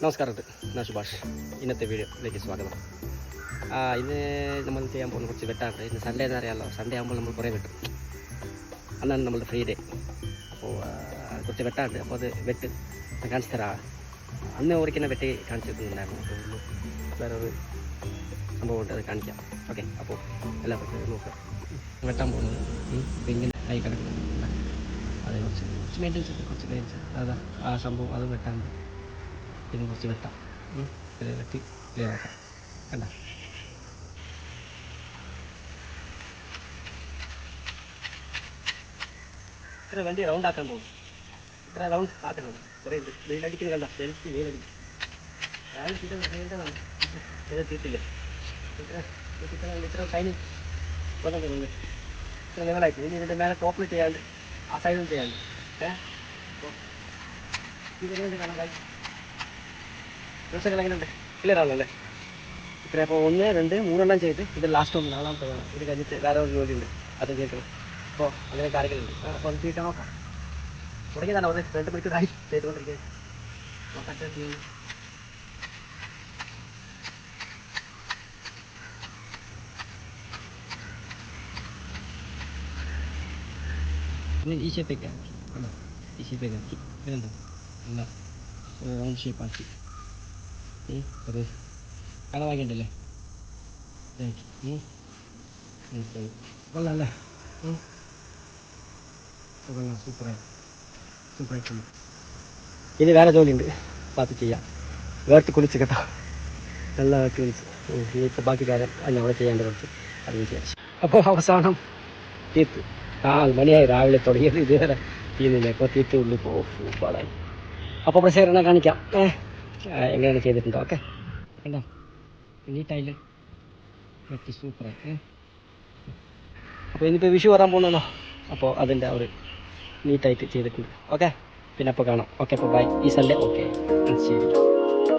നമസ്കാരം, ഞാൻ സുഭാഷ്. ഇന്നത്തെ വീഡിയോയിലേക്ക് സ്വാഗതം. ഇന്ന് നമ്മൾ ചെയ്യാൻ പോകുന്ന കുറച്ച് വെട്ടാണ്. ഇന്ന് സൺഡേ എന്ന് അറിയാമല്ലോ. സൺഡേ ആകുമ്പോൾ നമ്മൾ കുറേ വെട്ടും. അന്നാണ് നമ്മളുടെ ഫ്രീ ഡേ. അപ്പോൾ കുറച്ച് വെട്ടാണ്ട്. അപ്പോൾ അത് വെട്ട് കാണിച്ചു തരാം. അന്ന് ഒരിക്കലും വെട്ടി കാണിച്ചു തരുന്നുണ്ടായിരുന്നു. അപ്പോൾ വേറൊരു സംഭവമുണ്ട്, അത് കാണിക്കാം. ഓക്കെ, അപ്പോൾ എല്ലാവർക്കും നോക്കാം. വെട്ടാൻ പോകുന്നത് ഇങ്ങനെ കൈ കിടക്കുന്നത്. അത് കുറച്ച് മെയിൻ്റെനൻസ്, കുറച്ച് മെയിൻ്റെനൻസ് അതാ ആ സംഭവം അത് വെട്ടാണ്ട്. പിന്നെ കുറച്ച് വെട്ടാം, ഇത് വെട്ടി ക്ലിയർ ആക്കാം. കണ്ട ഇത്ര വണ്ടി റൗണ്ട് ആക്കാൻ പോകും. ഇത്ര റൗണ്ട് ആക്കണം. കുറേ വെയിലടിക്കുന്നത് കണ്ട, ശരിക്കും വെയിലടിക്കും. ഇത് തീർത്തില്ല. ഇത്ര ടൈനി വന്നിട്ടുണ്ട്. ഇത്ര ലെവലായിട്ട് ഇനി ഇതിൻ്റെ മേലെ ടോപ്പിൽ ചെയ്യാണ്ട് ആ സൈഡിൽ ചെയ്യാണ്ട് ഇത് കാണാൻ കാര്യം ദിവസങ്ങൾ എങ്ങനെയുണ്ട്? ക്ലിയർ ആണല്ലേ? ഇത്ര അപ്പോൾ 1, 2, 3 ചെയ്ത് ഇത് ലാസ്റ്റ് ഒന്ന് നാളാമത്തെ വേണം. ഇത് കഴിഞ്ഞിട്ട് വേറെ ഒരു ജോലിയുണ്ട്, അത് ചെയ്യണം. അപ്പോൾ അങ്ങനെ കാര്യങ്ങളുണ്ട്. അപ്പോൾ അത് തീർക്കാൻ നോക്കാം. തുടങ്ങിയതാണ് ഒരു 2 മണിക്കൂറായി ചെയ്തുകൊണ്ടിരിക്കുന്നത്. നോക്കട്ടെ ചെയ്യുന്നു. ഈ ഷേപ്പേക്കാം, ഈ ഷേപ്പേക്കാം. ഇതെന്താ നല്ല റൗണ്ട് ഷേപ്പാക്കി അത് കളവാക്കിണ്ടല്ലേ. കൊള്ളാല്ലേ? കൊള്ളാം, സൂപ്പറായിട്ടുണ്ട്. ഇനി വേറെ ജോലിയുണ്ട്, പാത്ത് ചെയ്യാം. വേർത്ത് കുളിച്ച് കേട്ടോ, നല്ല വേർത്ത് കുളിച്ച്. ഇനിയിപ്പോൾ ബാക്കി കാര്യം അവിടെ ചെയ്യേണ്ട കുറച്ച് അത് വിചാരിച്ചു. അപ്പോൾ അവസാനം തീർത്ത് 4 മണിയായി രാവിലെ തുടങ്ങിയത്, ഇതുവരെ തീർന്നില്ല. ഇപ്പോൾ തീർത്ത് ഉള്ളിൽ പോകും പാടായി. അപ്പോൾ പ്രശ്നം കാണിക്കാം എങ്ങനെയാണ് ചെയ്തിട്ടുണ്ടോ. ഓക്കെ, കണ്ടോ നീറ്റായില്ലേ? വെട്ടി സൂപ്പറായി. അപ്പോൾ ഇനിയിപ്പോൾ വിഷു വരാൻ പോകുന്നല്ലോ. അപ്പോൾ അതിൻ്റെ ഒരു നീറ്റായിട്ട് ചെയ്തിട്ടുണ്ട്. ഓക്കെ, പിന്നെ അപ്പോൾ കാണാം. ഓക്കെ, അപ്പോൾ ബൈ. ഈ സൺഡേ ഓക്കെ, ശരി.